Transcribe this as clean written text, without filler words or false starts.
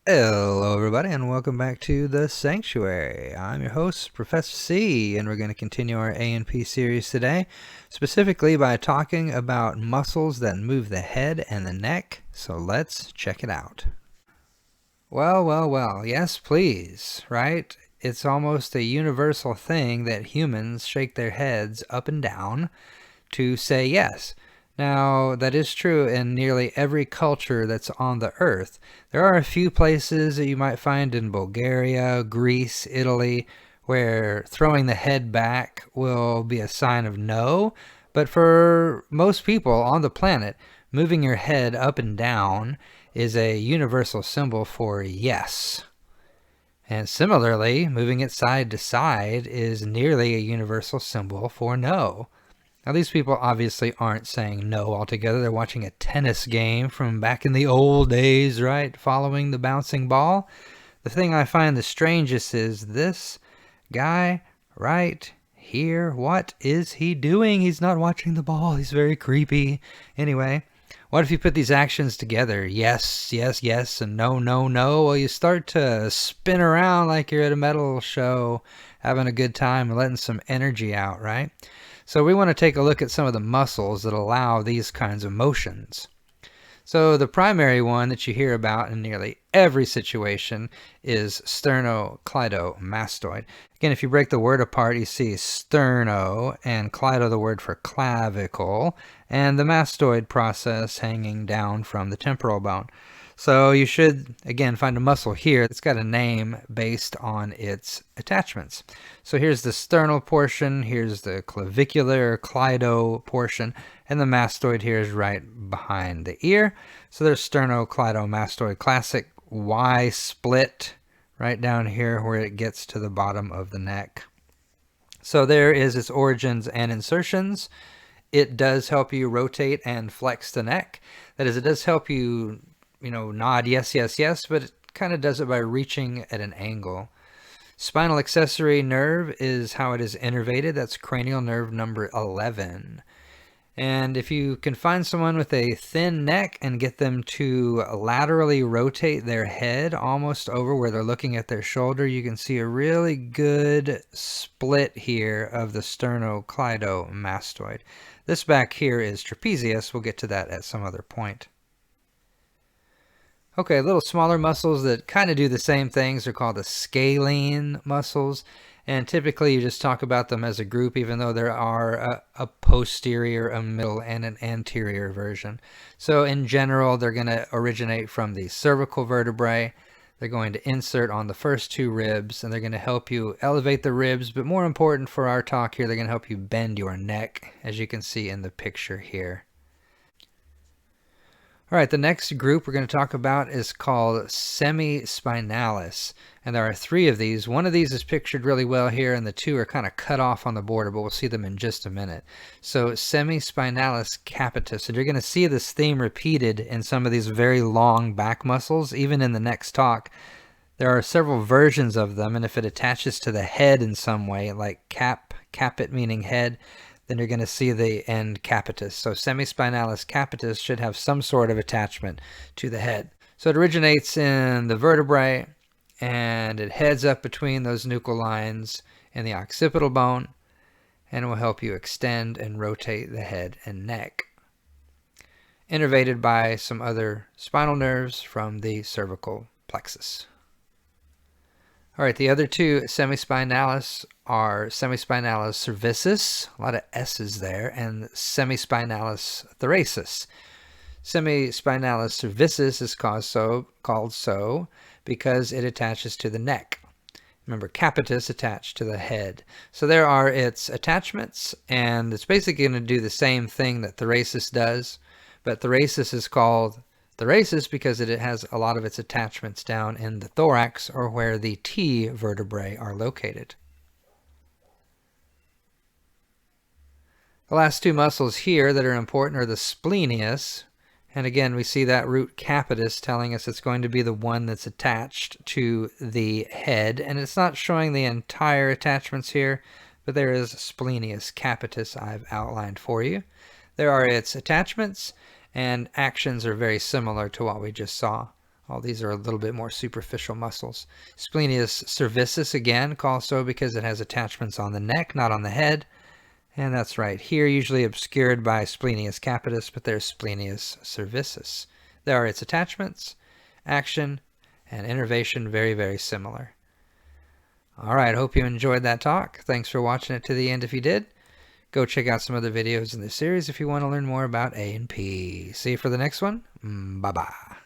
Hello everybody and welcome back to the Sanctuary. I'm your host, Professor C, and we're going to continue our A&P series today, specifically by talking about muscles that move the head and the neck, so let's check it out. Well, yes please, right? It's almost a universal thing that humans shake their heads up and down to say yes. Now, that is true in nearly every culture that's on the earth. There are a few places that you might find in Bulgaria, Greece, Italy, where throwing the head back will be a sign of no. But for most people on the planet, moving your head up and down is a universal symbol for yes. And similarly, moving it side to side is nearly a universal symbol for no. Now, these people obviously aren't saying no altogether. They're watching a tennis game from back in the old days, right? Following the bouncing ball. The thing I find the strangest is this guy right here. What is he doing? He's not watching the ball. He's very creepy. Anyway, what if you put these actions together? Yes, yes, yes, and no, no, no. Well, you start to spin around like you're at a metal show, having a good time and letting some energy out, right? So we want to take a look at some of the muscles that allow these kinds of motions. So the primary one that you hear about in nearly every situation is sternocleidomastoid. Again, if you break the word apart, you see sterno and cleido, the word for clavicle, and the mastoid process hanging down from the temporal bone. So you should, again, find a muscle here that's got a name based on its attachments. So here's the sternal portion, here's the clavicular cleido portion, and the mastoid here is right behind the ear. So there's sternocleidomastoid, classic Y split right down here where it gets to the bottom of the neck. So there is its origins and insertions. It does help you rotate and flex the neck. That is, it does help you nod yes, yes, yes, but it kind of does it by reaching at an angle. Spinal accessory nerve is how it is innervated. That's cranial nerve number 11. And if you can find someone with a thin neck and get them to laterally rotate their head almost over where they're looking at their shoulder, you can see a really good split here of the sternocleidomastoid. This back here is trapezius. We'll get to that at some other point. Okay, little smaller muscles that kind of do the same things are called the scalene muscles. And typically you just talk about them as a group, even though there are a posterior, a middle, and an anterior version. So in general, they're going to originate from the cervical vertebrae. They're going to insert on the first two ribs, and they're going to help you elevate the ribs. But more important for our talk here, they're going to help you bend your neck, as you can see in the picture here. All right, the next group we're going to talk about is called SEMISPINALIS, and there are three of these. One of these is pictured really well here, and the two are kind of cut off on the border, but we'll see them in just a minute. So SEMISPINALIS capitis, and you're going to see this theme repeated in some of these very long back muscles, even in the next talk. There are several versions of them, and if it attaches to the head in some way, like capit meaning head, then you're going to see the end capitis. So semispinalis capitis should have some sort of attachment to the head. So it originates in the vertebrae, and it heads up between those nuchal lines and the occipital bone, and it will help you extend and rotate the head and neck. Innervated by some other spinal nerves from the cervical plexus. All right, the other two semispinalis are semispinalis cervicis, a lot of S's there, and semispinalis thoracis. Semispinalis cervicis is called so because it attaches to the neck. Remember, capitis attached to the head. So there are its attachments, and it's basically going to do the same thing that thoracis does, but thoracis is called thoracis because it has a lot of its attachments down in the thorax, or where the T vertebrae are located. The last two muscles here that are important are the splenius, and again we see that root capitis telling us it's going to be the one that's attached to the head, and it's not showing the entire attachments here, but there is splenius capitis I've outlined for you. There are its attachments, and actions are very similar to what we just saw. All these are a little bit more superficial muscles. Splenius cervicis, again, called so because it has attachments on the neck, not on the head. And that's right here, usually obscured by splenius capitis, but there's splenius cervicis. There are its attachments, action, and innervation, very, very similar. All right, hope you enjoyed that talk. Thanks for watching it to the end if you did. Go check out some other videos in this series if you want to learn more about A and P. See you for the next one. Bye-bye.